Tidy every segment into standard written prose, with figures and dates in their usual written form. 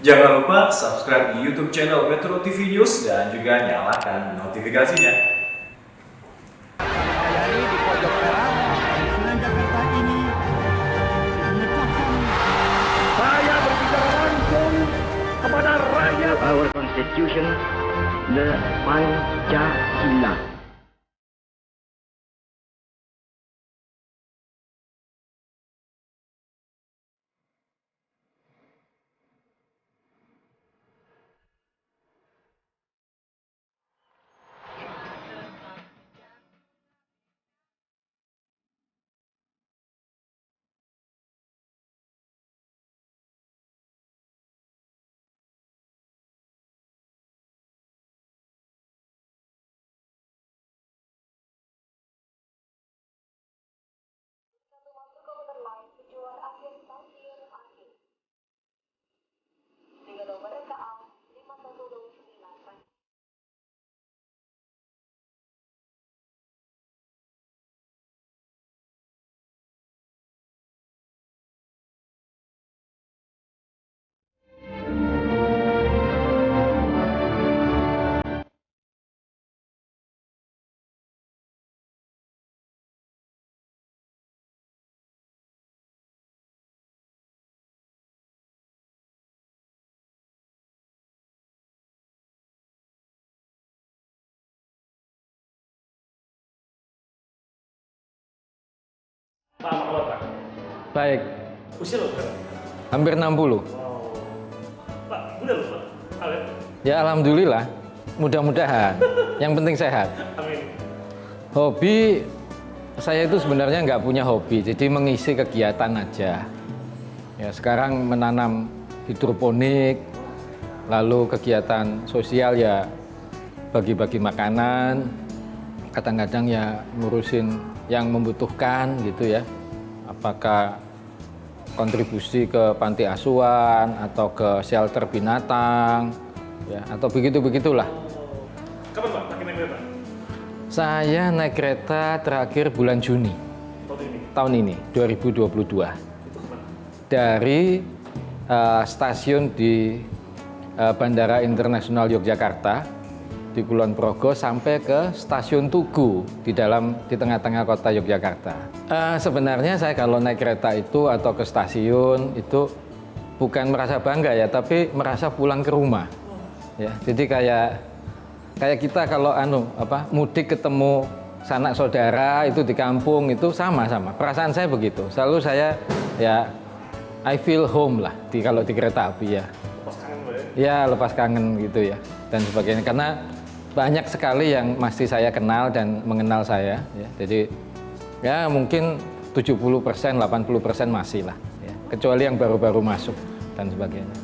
Jangan lupa subscribe di YouTube channel Metro TV News dan juga nyalakan notifikasinya. Di pojok barat, Senayan Jakarta ini menetapkan saya berbicara langsung kepada rakyat. Our Constitution, the Pancasila. Masuk komuter lain tujuan akhir stasiun akhir. Dengan nomor KA 5129. Pak, apa kabar Pak? Baik, Usia lo berapa? hampir 60. Pak, udah lo Pak? Awet? Ya alhamdulillah, mudah-mudahan. Yang penting sehat. Amin. Hobi, saya itu sebenarnya nggak punya hobi, jadi mengisi kegiatan aja. Ya sekarang menanam hidroponik, lalu kegiatan sosial ya bagi-bagi makanan, kadang-kadang ya ngurusin yang membutuhkan gitu ya. Apakah kontribusi ke panti asuhan atau ke shelter binatang ya atau begitulah. Kapan Pak? Pakai naik kereta? Saya naik kereta terakhir bulan Juni Tahun ini? tahun ini 2022 Itu kemana? dari stasiun di Bandara Internasional Yogyakarta di Kulon Progo sampai ke stasiun Tugu di tengah-tengah kota Yogyakarta. Sebenarnya saya kalau naik kereta itu atau ke stasiun itu bukan merasa bangga ya, tapi merasa pulang ke rumah. Ya, jadi kayak kita kalau mudik ketemu sanak saudara itu di kampung itu sama-sama. Perasaan saya begitu. Selalu saya ya I feel home lah kalau di kereta api ya. Lepas kangen Pak ya? Ya lepas kangen gitu ya dan sebagainya karena banyak sekali yang masih saya kenal dan mengenal saya ya. Jadi ya mungkin 70%, 80% masih lah ya. Kecuali yang baru-baru masuk dan sebagainya.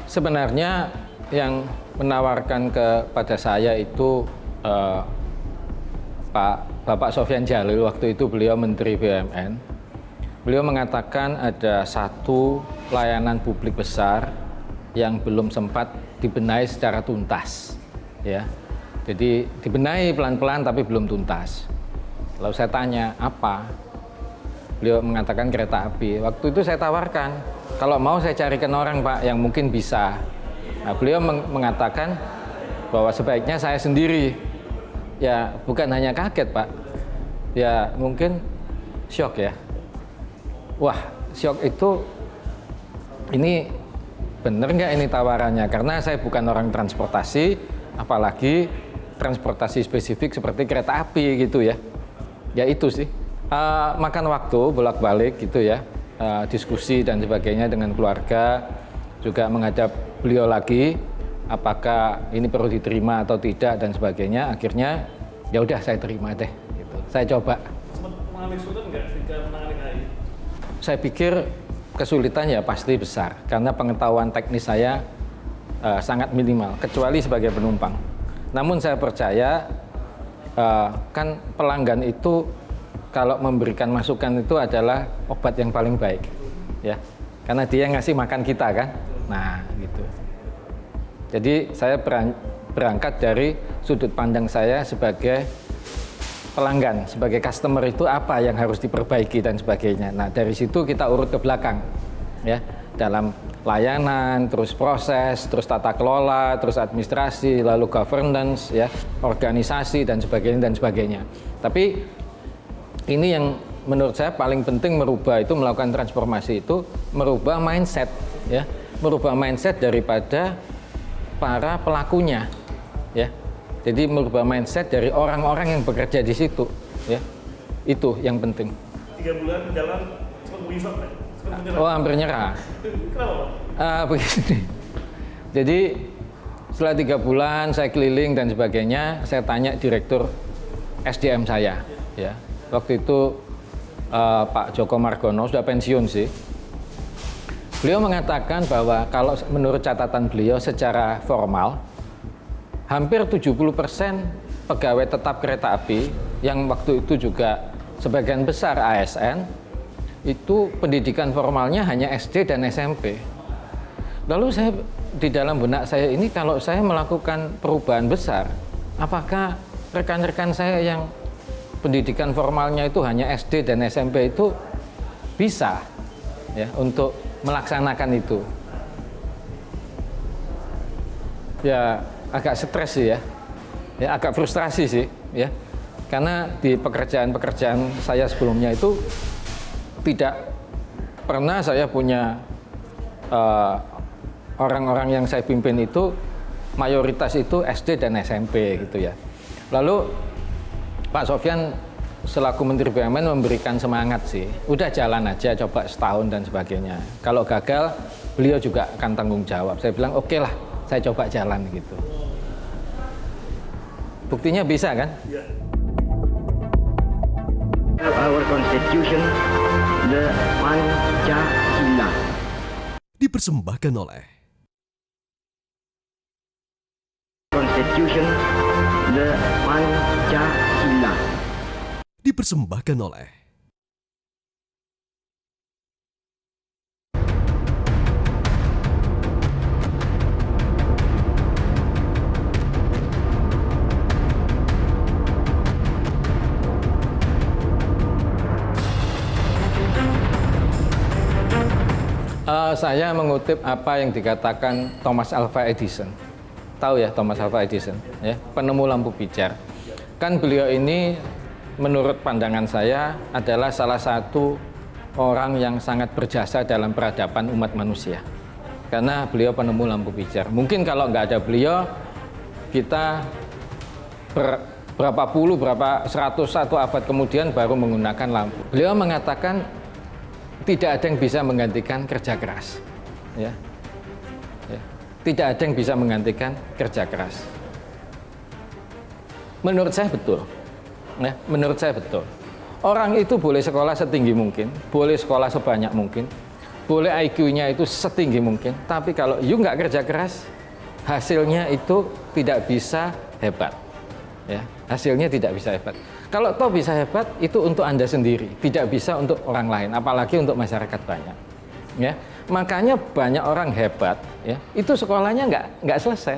Sebenarnya yang menawarkan kepada saya itu Bapak Sofyan Djalil, waktu itu beliau Menteri BUMN. Beliau mengatakan ada satu layanan publik besar yang belum sempat dibenahi secara tuntas, ya. Jadi dibenahi pelan-pelan tapi belum tuntas. Lalu saya tanya apa? Beliau mengatakan kereta api. Waktu itu saya tawarkan, kalau mau saya carikan orang Pak yang mungkin bisa. Nah, beliau mengatakan bahwa sebaiknya saya sendiri. Ya bukan hanya kaget Pak, ya mungkin syok ya. Wah syok itu, ini bener nggak ini tawarannya? Karena saya bukan orang transportasi, apalagi transportasi spesifik seperti kereta api gitu ya. Ya itu sih. Makan waktu bolak-balik gitu ya, diskusi dan sebagainya dengan keluarga, juga menghadap beliau lagi, apakah ini perlu diterima atau tidak dan sebagainya. Akhirnya ya udah saya terima deh, gitu. Saya coba. Sempat mengalami kesulitan nggak ketika menangani KAI? Saya pikir kesulitan ya pasti besar, karena pengetahuan teknis saya sangat minimal, kecuali sebagai penumpang. Namun saya percaya kan pelanggan itu kalau memberikan masukan itu adalah obat yang paling baik, ya, karena dia ngasih makan kita kan. Nah, gitu. Jadi saya berangkat dari sudut pandang saya sebagai pelanggan, sebagai customer itu apa yang harus diperbaiki dan sebagainya. Nah, dari situ kita urut ke belakang, ya, dalam layanan, terus proses, terus tata kelola, terus administrasi, lalu governance, ya, organisasi dan sebagainya. Tapi ini yang menurut saya paling penting merubah itu, melakukan transformasi itu, merubah mindset, ya, merubah mindset daripada para pelakunya, ya. Jadi merubah mindset dari orang-orang yang bekerja di situ, ya. Itu yang penting. 3 bulan jalan sempat give up, sempat menyerah. Oh, hampir nyerah. Kenapa? Begini. Jadi setelah 3 bulan saya keliling dan sebagainya, saya tanya direktur SDM saya, ya. Waktu itu Pak Joko Margono sudah pensiun sih. Beliau mengatakan bahwa kalau menurut catatan beliau secara formal, hampir 70% pegawai tetap kereta api yang waktu itu juga sebagian besar ASN, itu pendidikan formalnya hanya SD dan SMP. Lalu saya di dalam benak saya ini, kalau saya melakukan perubahan besar, apakah rekan-rekan saya yang pendidikan formalnya itu hanya SD dan SMP itu bisa, ya, untuk melaksanakan itu? Ya agak stres sih, ya, agak frustrasi sih, ya, karena di pekerjaan-pekerjaan saya sebelumnya itu tidak pernah saya punya orang-orang yang saya pimpin itu mayoritas itu SD dan SMP gitu, ya. Lalu Pak Sofyan selaku Menteri BUMN memberikan semangat sih, udah jalan aja, coba setahun dan sebagainya. Kalau gagal, beliau juga akan tanggung jawab. Saya bilang oke lah, saya coba jalan gitu. Buktinya bisa kan? Iya. Our Constitution, the Pancasila. Dipersembahkan oleh Constitution, the Pancasila. dipersembahkan oleh Saya mengutip apa yang dikatakan Thomas Alva Edison. Tahu ya Thomas Alva Edison, ya, penemu lampu pijar. Kan beliau ini menurut pandangan saya adalah salah satu orang yang sangat berjasa dalam peradaban umat manusia. Karena beliau penemu lampu pijar. Mungkin kalau nggak ada beliau, kita berapa puluh, berapa 101 abad kemudian baru menggunakan lampu. Beliau mengatakan tidak ada yang bisa menggantikan kerja keras, ya. Tidak ada yang bisa menggantikan kerja keras. Menurut saya betul, ya. Menurut saya betul. Orang itu boleh sekolah setinggi mungkin, boleh sekolah sebanyak mungkin, boleh IQ-nya itu setinggi mungkin, tapi kalau you nggak kerja keras, hasilnya itu tidak bisa hebat, ya. Hasilnya tidak bisa hebat. Kalau toh bisa hebat, itu untuk Anda sendiri, tidak bisa untuk orang lain, apalagi untuk masyarakat banyak, ya. Makanya banyak orang hebat, ya, itu sekolahnya nggak selesai.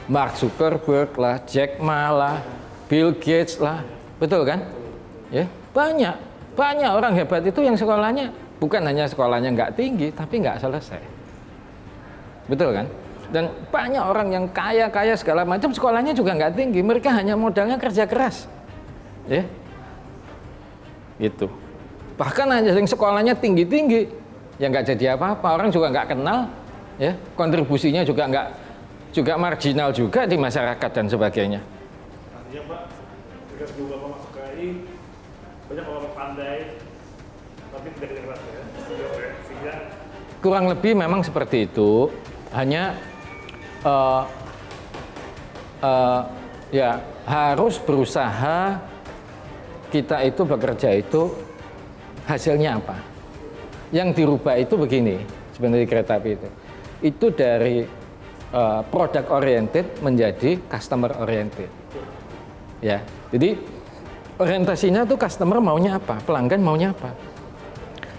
Mark Zuckerberg lah, Jack Ma lah, Bill Gates lah, betul kan? Ya, banyak orang hebat itu yang sekolahnya bukan hanya sekolahnya nggak tinggi, tapi nggak selesai, betul kan? Dan banyak orang yang kaya segala macam, sekolahnya juga nggak tinggi, mereka hanya modalnya kerja keras, ya, gitu. Bahkan aja yang sekolahnya tinggi, ya nggak jadi apa-apa, orang juga nggak kenal, ya, kontribusinya juga marginal juga di masyarakat dan sebagainya. Artinya Pak, ketika sebelum Bapak masuk ke KAI, banyak orang pandai, tapi tidak kerja keras, ya. Sehingga Kurang lebih memang seperti itu, hanya ya harus berusaha kita itu bekerja itu hasilnya apa. Yang dirubah itu begini, sebenarnya kereta api itu dari product oriented menjadi customer oriented, ya. Jadi orientasinya tuh customer maunya apa, pelanggan maunya apa.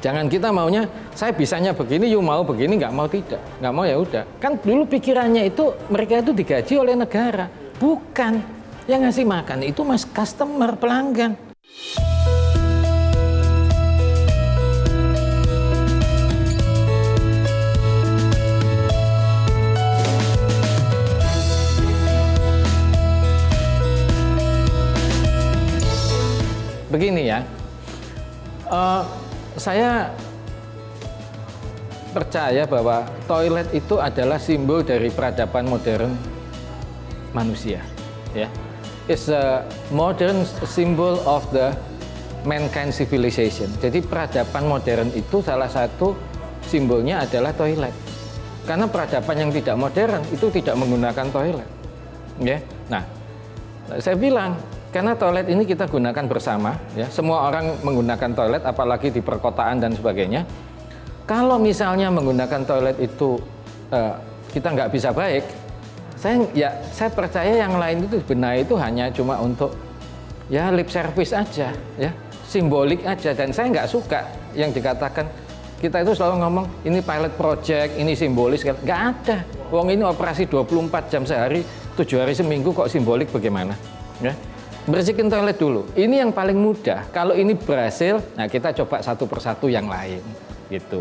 Jangan kita maunya, saya bisanya begini, you mau begini, nggak mau tidak, nggak mau ya udah. Kan dulu pikirannya itu mereka itu digaji oleh negara, bukan yang ngasih makan itu mas customer, pelanggan. Begini ya, saya percaya bahwa toilet itu adalah simbol dari peradaban modern manusia. Ya, it's a modern symbol of the mankind civilization. Jadi peradaban modern itu salah satu simbolnya adalah toilet. Karena peradaban yang tidak modern itu tidak menggunakan toilet. Ya, nah, saya bilang. Karena toilet ini kita gunakan bersama, ya, semua orang menggunakan toilet, apalagi di perkotaan dan sebagainya. Kalau misalnya menggunakan toilet itu kita nggak bisa baik, saya percaya yang lain itu benahi itu hanya cuma untuk ya lip service aja, ya, simbolik aja. Dan saya nggak suka yang dikatakan kita itu selalu ngomong ini pilot project, ini simbolis, nggak ada. Wong ini operasi 24 jam sehari, 7 hari seminggu kok simbolik bagaimana? Ya. Bersihin toilet dulu. Ini yang paling mudah. Kalau ini berhasil, nah kita coba satu persatu yang lain, gitu.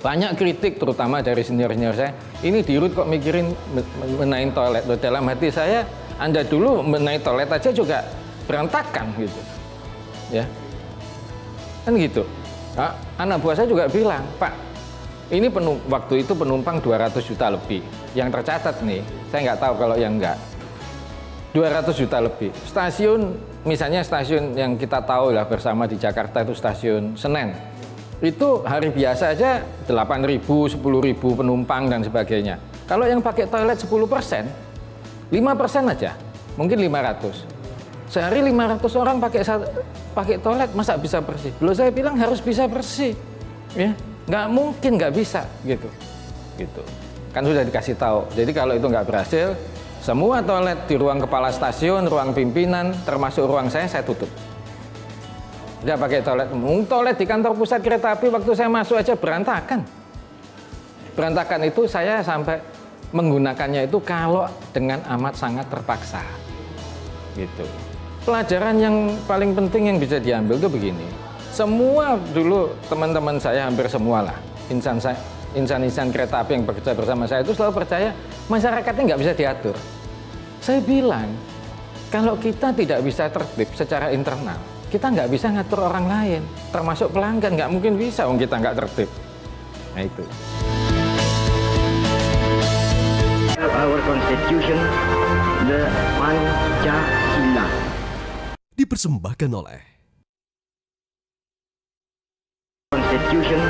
Banyak kritik, terutama dari senior-senior saya. Ini dirut kok mikirin benahin toilet. Dalam hati saya, Anda dulu benahin toilet aja juga berantakan, gitu. Ya, kan gitu. Nah, anak buah saya juga bilang, Pak, ini waktu itu penumpang 200 juta lebih. Yang tercatat nih, saya nggak tahu kalau yang enggak. 200 juta lebih. Stasiun, misalnya stasiun yang kita tahu lah bersama di Jakarta itu stasiun Senen. Itu hari biasa aja 8.000, 10.000 penumpang dan sebagainya. Kalau yang pakai toilet 10%, 5% aja, mungkin 500. Sehari 500 orang pakai toilet, masa bisa bersih? Loh, saya bilang harus bisa bersih. Ya, nggak mungkin nggak bisa gitu. Gitu. Kan sudah dikasih tahu. Jadi kalau itu nggak berhasil, semua toilet di ruang kepala stasiun, ruang pimpinan, termasuk ruang saya tutup. Tidak pakai toilet. Toilet di kantor pusat kereta api waktu saya masuk aja berantakan. Berantakan itu saya sampai menggunakannya itu kalau dengan amat sangat terpaksa. Gitu. Pelajaran yang paling penting yang bisa diambil itu begini. Semua dulu teman-teman saya hampir semua lah, insan-insan kereta api yang bekerja bersama saya itu selalu percaya masyarakatnya nggak bisa diatur. Saya bilang, kalau kita tidak bisa tertib secara internal, kita nggak bisa ngatur orang lain, termasuk pelanggan, nggak mungkin bisa, kita nggak tertib. Nah itu. Our Constitution, the Pancasila. Dipersembahkan oleh Constitution,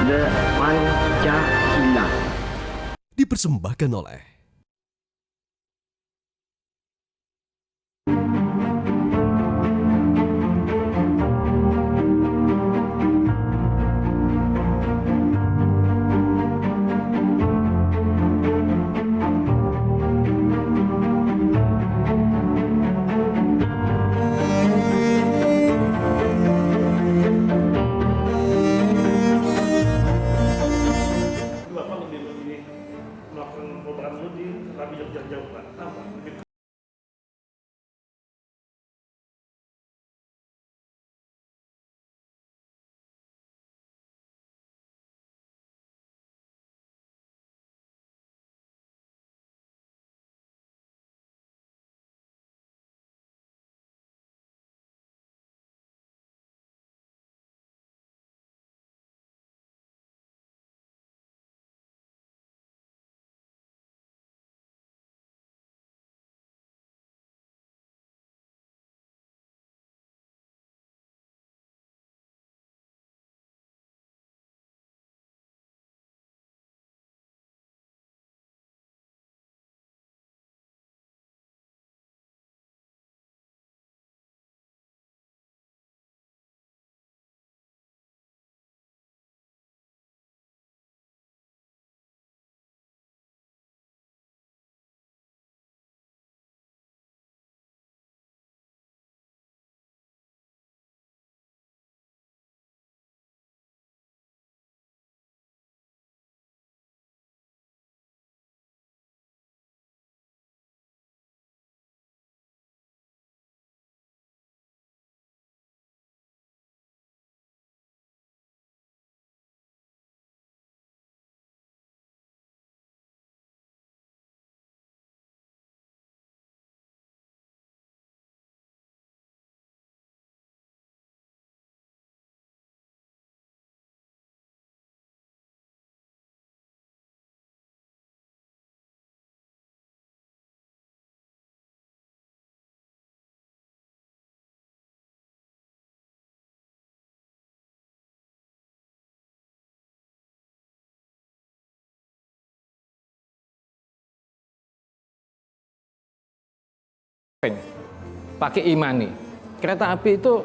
the Pancasila. Dipersembahkan oleh Bapak lebih memilih melakukan perubahan dulu mapping, pakai e-money. Kereta api itu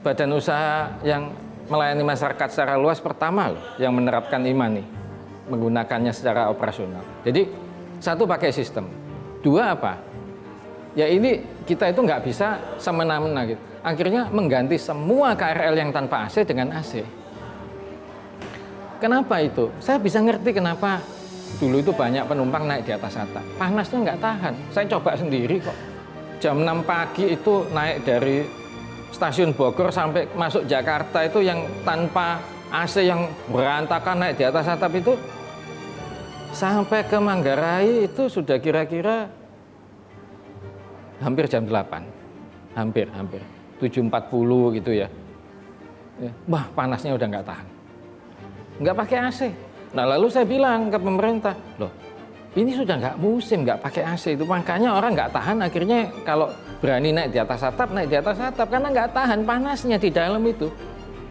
badan usaha yang melayani masyarakat secara luas pertama loh yang menerapkan e-money, menggunakannya secara operasional. Jadi satu pakai sistem, dua apa? Ya ini kita itu nggak bisa semena-mena gitu. Akhirnya mengganti semua KRL yang tanpa AC dengan AC. Kenapa itu? Saya bisa ngerti kenapa dulu itu banyak penumpang naik di atas atap. Panasnya nggak tahan. Saya coba sendiri kok. Jam 6 pagi itu naik dari stasiun Bogor sampai masuk Jakarta itu yang tanpa AC yang berantakan naik di atas atap itu sampai ke Manggarai itu sudah kira-kira hampir jam 8. Hampir 7.40 gitu ya. Wah, panasnya udah nggak tahan. Nggak pakai AC. Nah lalu saya bilang ke pemerintah, loh ini sudah nggak musim nggak pakai AC itu, makanya orang nggak tahan akhirnya kalau berani naik di atas atap karena nggak tahan panasnya di dalam itu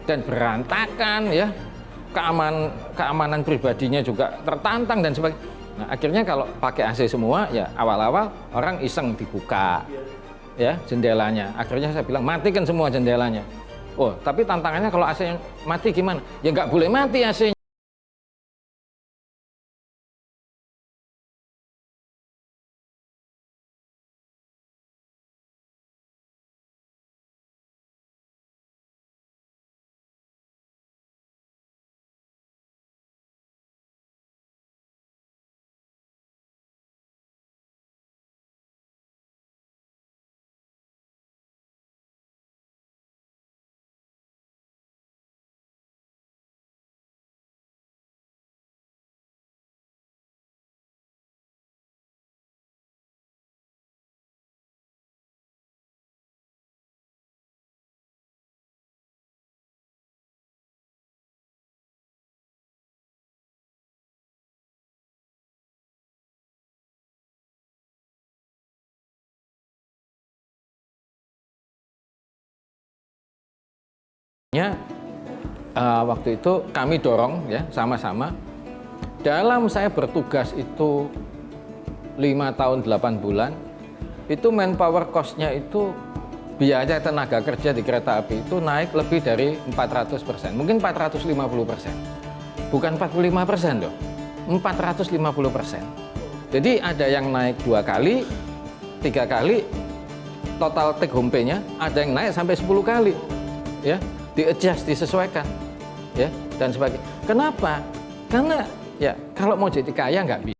dan berantakan ya, keamanan pribadinya juga tertantang dan sebagainya. Nah akhirnya kalau pakai AC semua ya awal-awal orang iseng dibuka ya jendelanya, akhirnya saya bilang matikan semua jendelanya. Oh tapi tantangannya kalau AC mati gimana? Ya nggak boleh mati AC-nya. Waktu itu kami dorong ya sama-sama. Dalam saya bertugas itu 5 tahun 8 bulan, itu manpower cost-nya itu biaya tenaga kerja di kereta api itu naik lebih dari 400%, mungkin 450%. Bukan 45% loh, 450%. Jadi ada yang naik 2 kali, 3 kali, total take home pay-nya ada yang naik sampai 10 kali. Ya, di-adjust, disesuaikan, ya, dan sebagainya. Kenapa? Karena ya kalau mau jadi kaya nggak bisa.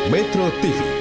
Metro TV